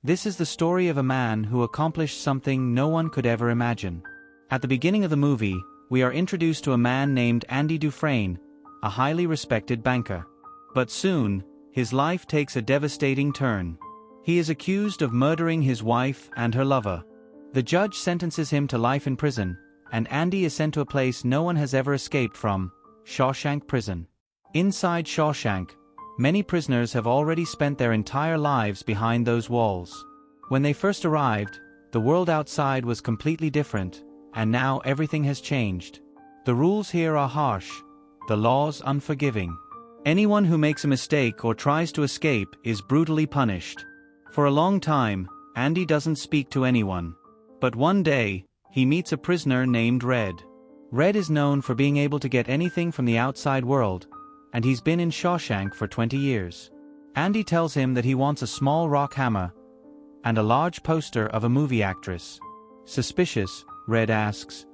This is the story of a man who accomplished something no one could ever imagine. At the beginning of the movie, we are introduced to a man named Andy Dufresne, a highly respected banker. But soon, his life takes a devastating turn. He is accused of murdering his wife and her lover. The judge sentences him to life in prison, and Andy is sent to a place no one has ever escaped from, Shawshank Prison. Inside Shawshank, many prisoners have already spent their entire lives behind those walls. When they first arrived, the world outside was completely different, and now everything has changed. The rules here are harsh, the laws unforgiving. Anyone who makes a mistake or tries to escape is brutally punished. For a long time, Andy doesn't speak to anyone. But one day, he meets a prisoner named Red. Red is known for being able to get anything from the outside world, and he's been in Shawshank for 20 years. Andy tells him that he wants a small rock hammer and a large poster of a movie actress. Suspicious, Red asks,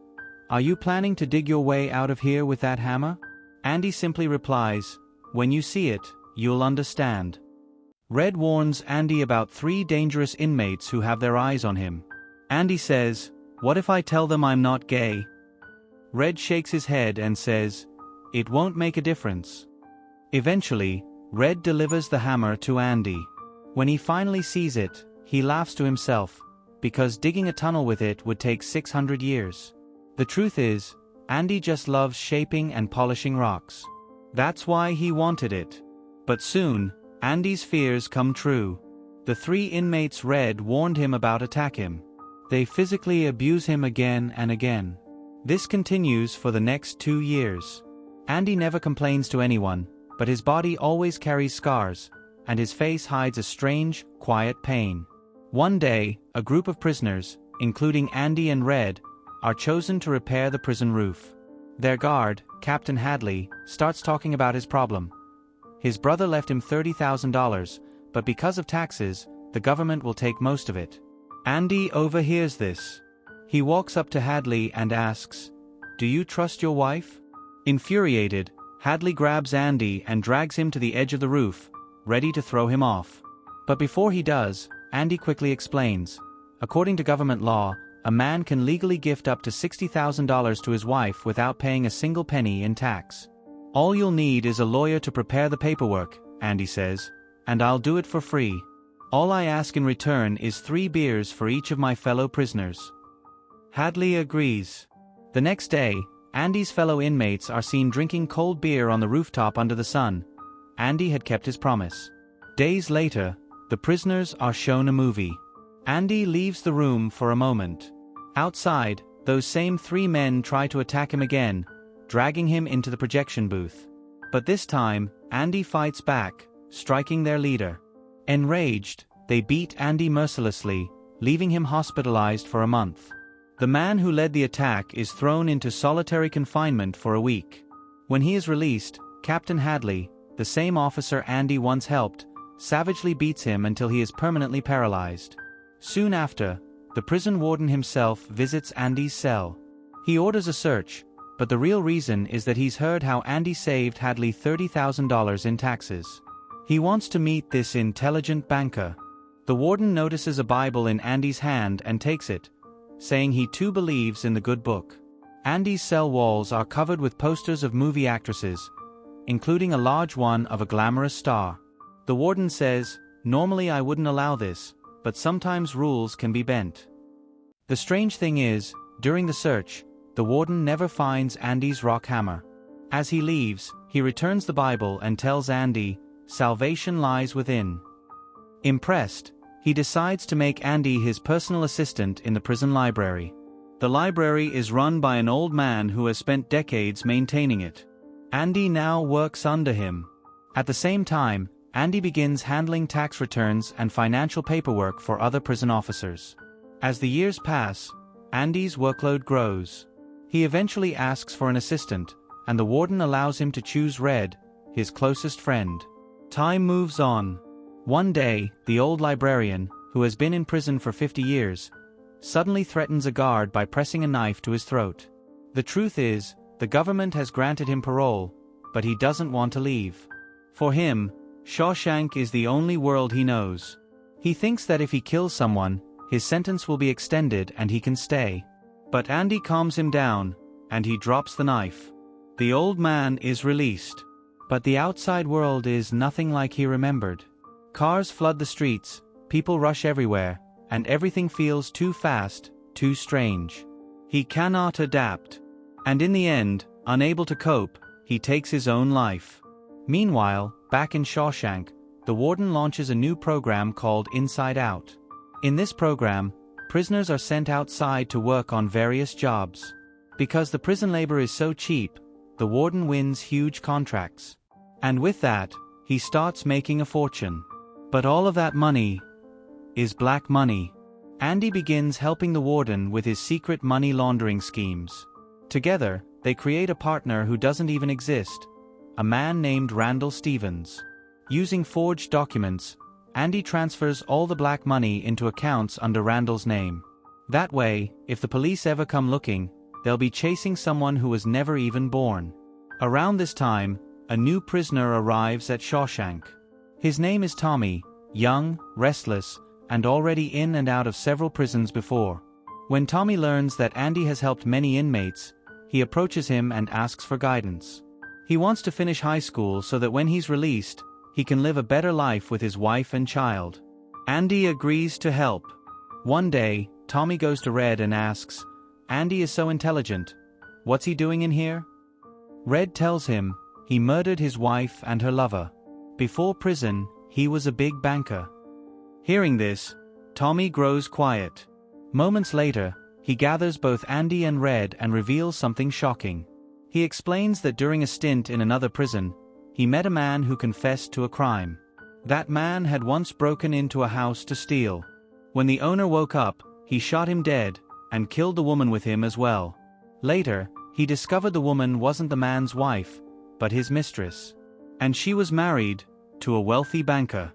"Are you planning to dig your way out of here with that hammer?" Andy simply replies, "When you see it, you'll understand." Red warns Andy about 3 dangerous inmates who have their eyes on him. Andy says, "What if I tell them I'm not gay?" Red shakes his head and says, "It won't make a difference." Eventually, Red delivers the hammer to Andy. When he finally sees it, he laughs to himself, because digging a tunnel with it would take 600 years. The truth is, Andy just loves shaping and polishing rocks. That's why he wanted it. But soon, Andy's fears come true. The 3 inmates Red warned him about attack him. They physically abuse him again and again. This continues for the next 2 years. Andy never complains to anyone, but his body always carries scars, and his face hides a strange, quiet pain. One day, a group of prisoners, including Andy and Red, are chosen to repair the prison roof. Their guard, Captain Hadley, starts talking about his problem. His brother left him $30,000, but because of taxes, the government will take most of it. Andy overhears this. He walks up to Hadley and asks, "Do you trust your wife?" Infuriated, Hadley grabs Andy and drags him to the edge of the roof, ready to throw him off. But before he does, Andy quickly explains, according to government law, a man can legally gift up to $60,000 to his wife without paying a single penny in tax. "All you'll need is a lawyer to prepare the paperwork," Andy says, "and I'll do it for free. All I ask in return is 3 beers for each of my fellow prisoners." Hadley agrees. The next day, Andy's fellow inmates are seen drinking cold beer on the rooftop under the sun. Andy had kept his promise. Days later, the prisoners are shown a movie. Andy leaves the room for a moment. Outside, those same 3 men try to attack him again, dragging him into the projection booth. But this time, Andy fights back, striking their leader. Enraged, they beat Andy mercilessly, leaving him hospitalized for a month. The man who led the attack is thrown into solitary confinement for a week. When he is released, Captain Hadley, the same officer Andy once helped, savagely beats him until he is permanently paralyzed. Soon after, the prison warden himself visits Andy's cell. He orders a search, but the real reason is that he's heard how Andy saved Hadley $30,000 in taxes. He wants to meet this intelligent banker. The warden notices a Bible in Andy's hand and takes it, saying he too believes in the good book. Andy's cell walls are covered with posters of movie actresses, including a large one of a glamorous star. The warden says, "Normally I wouldn't allow this, but sometimes rules can be bent." The strange thing is, during the search, the warden never finds Andy's rock hammer. As he leaves, he returns the Bible and tells Andy, "Salvation lies within." Impressed, he decides to make Andy his personal assistant in the prison library. The library is run by an old man who has spent decades maintaining it. Andy now works under him. At the same time, Andy begins handling tax returns and financial paperwork for other prison officers. As the years pass, Andy's workload grows. He eventually asks for an assistant, and the warden allows him to choose Red, his closest friend. Time moves on. One day, the old librarian, who has been in prison for 50 years, suddenly threatens a guard by pressing a knife to his throat. The truth is, the government has granted him parole, but he doesn't want to leave. For him, Shawshank is the only world he knows. He thinks that if he kills someone, his sentence will be extended and he can stay. But Andy calms him down, and he drops the knife. The old man is released. But the outside world is nothing like he remembered. Cars flood the streets, people rush everywhere, and everything feels too fast, too strange. He cannot adapt. And in the end, unable to cope, he takes his own life. Meanwhile, back in Shawshank, the warden launches a new program called Inside Out. In this program, prisoners are sent outside to work on various jobs. Because the prison labor is so cheap, the warden wins huge contracts. And with that, he starts making a fortune. But all of that money is black money. Andy begins helping the warden with his secret money laundering schemes. Together, they create a partner who doesn't even exist, a man named Randall Stevens. Using forged documents, Andy transfers all the black money into accounts under Randall's name. That way, if the police ever come looking, they'll be chasing someone who was never even born. Around this time, a new prisoner arrives at Shawshank. His name is Tommy, young, restless, and already in and out of several prisons before. When Tommy learns that Andy has helped many inmates, he approaches him and asks for guidance. He wants to finish high school so that when he's released, he can live a better life with his wife and child. Andy agrees to help. One day, Tommy goes to Red and asks, "Andy is so intelligent. What's he doing in here?" Red tells him, he murdered his wife and her lover. Before prison, he was a big banker. Hearing this, Tommy grows quiet. Moments later, he gathers both Andy and Red and reveals something shocking. He explains that during a stint in another prison, he met a man who confessed to a crime. That man had once broken into a house to steal. When the owner woke up, he shot him dead, and killed the woman with him as well. Later, he discovered the woman wasn't the man's wife, but his mistress. And she was married to a wealthy banker.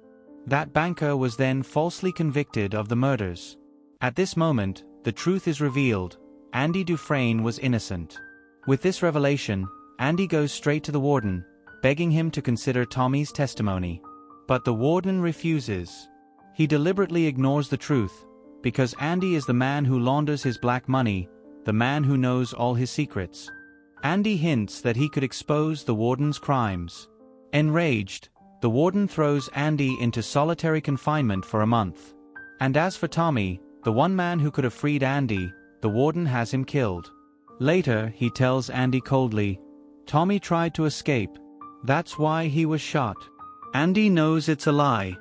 That banker was then falsely convicted of the murders. At this moment, the truth is revealed. Andy Dufresne was innocent. With this revelation, Andy goes straight to the warden, begging him to consider Tommy's testimony. But the warden refuses. He deliberately ignores the truth, because Andy is the man who launders his black money, the man who knows all his secrets. Andy hints that he could expose the warden's crimes. Enraged, the warden throws Andy into solitary confinement for a month. And as for Tommy, the one man who could have freed Andy, the warden has him killed. Later, he tells Andy coldly, "Tommy tried to escape. That's why he was shot." Andy knows it's a lie.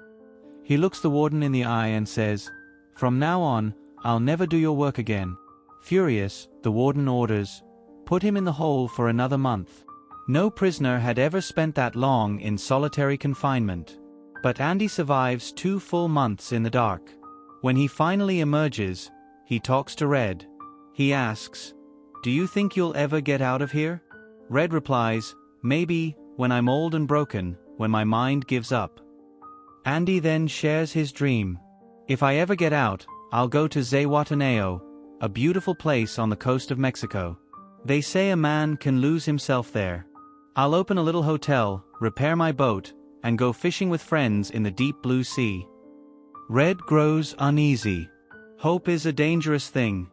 He looks the warden in the eye and says, "From now on, I'll never do your work again." Furious, the warden orders, "Put him in the hole for another month." No prisoner had ever spent that long in solitary confinement. But Andy survives 2 full months in the dark. When he finally emerges, he talks to Red. He asks, "Do you think you'll ever get out of here?" Red replies, "Maybe, when I'm old and broken, when my mind gives up." Andy then shares his dream. "If I ever get out, I'll go to Zihuatanejo, a beautiful place on the coast of Mexico. They say a man can lose himself there. I'll open a little hotel, repair my boat, and go fishing with friends in the deep blue sea." Red grows uneasy. Hope is a dangerous thing.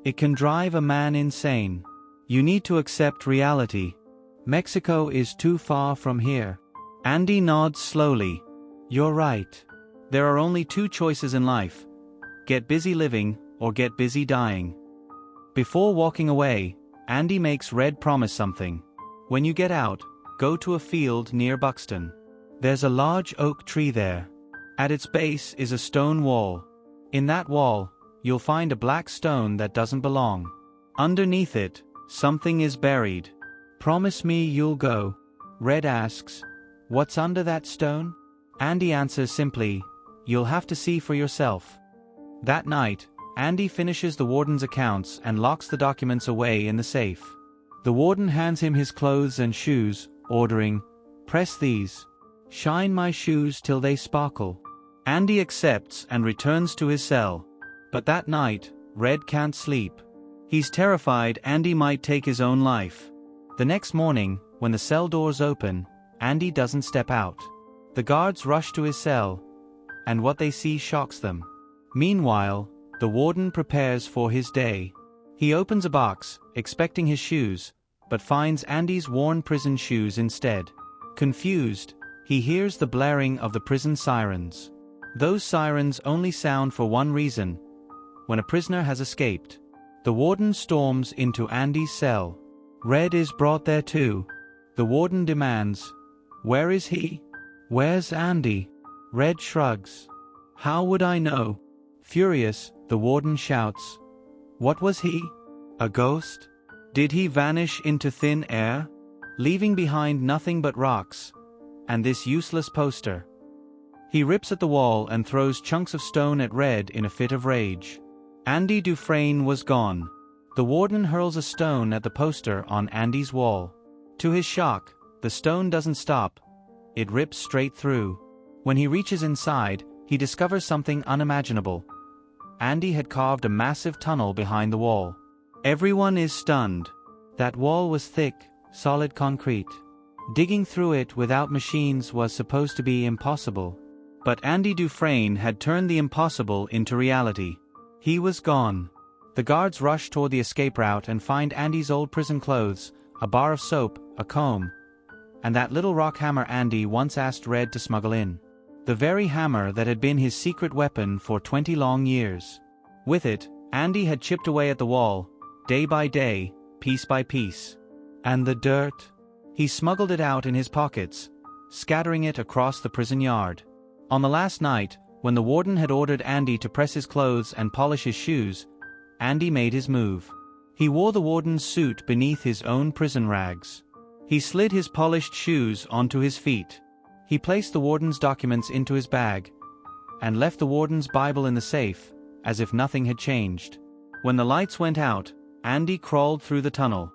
It can drive a man insane. You need to accept reality. Mexico is too far from here. Andy nods slowly. "You're right. There are only 2 choices in life. Get busy living, or get busy dying." Before walking away, Andy makes Red promise something. "When you get out, go to a field near Buxton. There's a large oak tree there. At its base is a stone wall. In that wall, you'll find a black stone that doesn't belong. Underneath it, something is buried. Promise me you'll go." Red asks, "What's under that stone?" Andy answers simply, "You'll have to see for yourself." That night, Andy finishes the warden's accounts and locks the documents away in the safe. The warden hands him his clothes and shoes, ordering, "Press these. Shine my shoes till they sparkle." Andy accepts and returns to his cell. But that night, Red can't sleep. He's terrified Andy might take his own life. The next morning, when the cell doors open, Andy doesn't step out. The guards rush to his cell. and what they see shocks them. Meanwhile, the warden prepares for his day. He opens a box, expecting his shoes, but finds Andy's worn prison shoes instead. Confused, he hears the blaring of the prison sirens. Those sirens only sound for one reason: when a prisoner has escaped. The warden storms into Andy's cell. Red is brought there too. The warden demands, "Where is he? Where's Andy?" Red shrugs. "How would I know?" Furious, the warden shouts, "What was he? A ghost? Did he vanish into thin air, leaving behind nothing but rocks, and this useless poster?" He rips at the wall and throws chunks of stone at Red in a fit of rage. Andy Dufresne was gone. The warden hurls a stone at the poster on Andy's wall. To his shock, the stone doesn't stop. It rips straight through. When he reaches inside, he discovers something unimaginable. Andy had carved a massive tunnel behind the wall. Everyone is stunned. That wall was thick, solid concrete. Digging through it without machines was supposed to be impossible. But Andy Dufresne had turned the impossible into reality. He was gone. The guards rush toward the escape route and find Andy's old prison clothes, a bar of soap, a comb, and that little rock hammer Andy once asked Red to smuggle in. The very hammer that had been his secret weapon for 20 long years. With it, Andy had chipped away at the wall, day by day, piece by piece. And the dirt? He smuggled it out in his pockets, scattering it across the prison yard. On the last night, when the warden had ordered Andy to press his clothes and polish his shoes, Andy made his move. He wore the warden's suit beneath his own prison rags. He slid his polished shoes onto his feet. He placed the warden's documents into his bag, and left the warden's Bible in the safe, as if nothing had changed. When the lights went out, Andy crawled through the tunnel.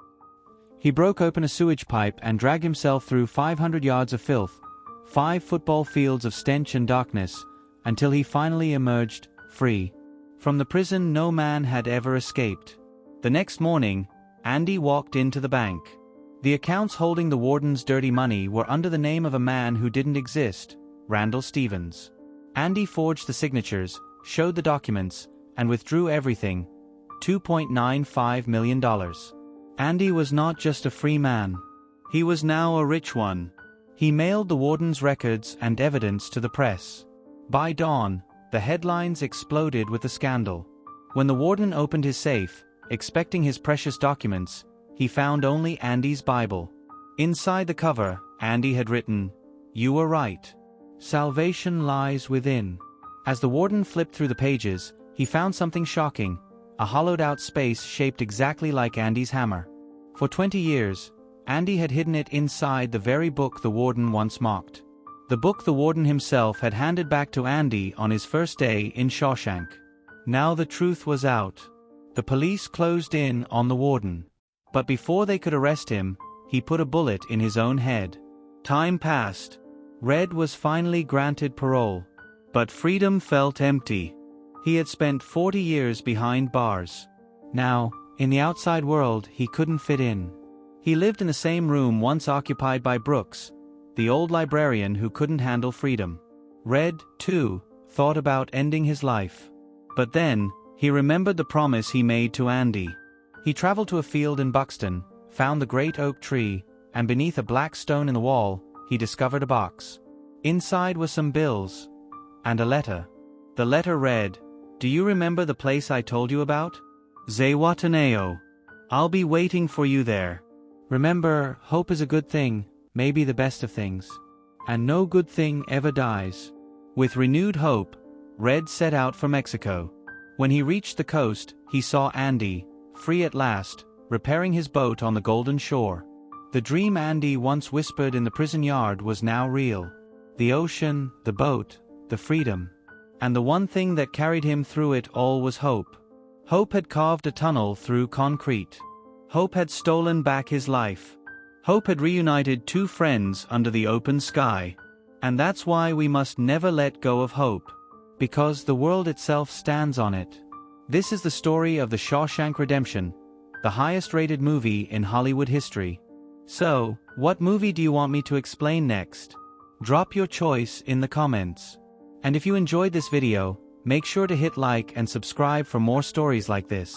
He broke open a sewage pipe and dragged himself through 500 yards of filth, 5 football fields of stench and darkness, until he finally emerged, free. From the prison no man had ever escaped. The next morning, Andy walked into the bank. The accounts holding the warden's dirty money were under the name of a man who didn't exist, Randall Stevens. Andy forged the signatures, showed the documents, and withdrew everything, $2.95 million. Andy was not just a free man. He was now a rich one. He mailed the warden's records and evidence to the press. By dawn, the headlines exploded with the scandal. When the warden opened his safe, expecting his precious documents, he found only Andy's Bible. Inside the cover, Andy had written, "You were right. Salvation lies within." As the warden flipped through the pages, he found something shocking, a hollowed-out space shaped exactly like Andy's hammer. For 20 years, Andy had hidden it inside the very book the warden once mocked. The book the warden himself had handed back to Andy on his first day in Shawshank. Now the truth was out. The police closed in on the warden. But before they could arrest him, he put a bullet in his own head. Time passed. Red was finally granted parole. But freedom felt empty. He had spent 40 years behind bars. Now, in the outside world, he couldn't fit in. He lived in the same room once occupied by Brooks, the old librarian who couldn't handle freedom. Red, too, thought about ending his life. But then, he remembered the promise he made to Andy. He traveled to a field in Buxton, found the great oak tree, and beneath a black stone in the wall, he discovered a box. Inside were some bills, and a letter. The letter read, "Do you remember the place I told you about? Zewataneo. I'll be waiting for you there. Remember, hope is a good thing, maybe the best of things. And no good thing ever dies." With renewed hope, Red set out for Mexico. When he reached the coast, he saw Andy, free at last, repairing his boat on the Golden Shore. The dream Andy once whispered in the prison yard was now real. The ocean, the boat, the freedom. And the one thing that carried him through it all was hope. Hope had carved a tunnel through concrete. Hope had stolen back his life. Hope had reunited two friends under the open sky. And that's why we must never let go of hope. Because the world itself stands on it. This is the story of the Shawshank Redemption, the highest-rated movie in Hollywood history. So, what movie do you want me to explain next? Drop your choice in the comments. And if you enjoyed this video, make sure to hit like and subscribe for more stories like this.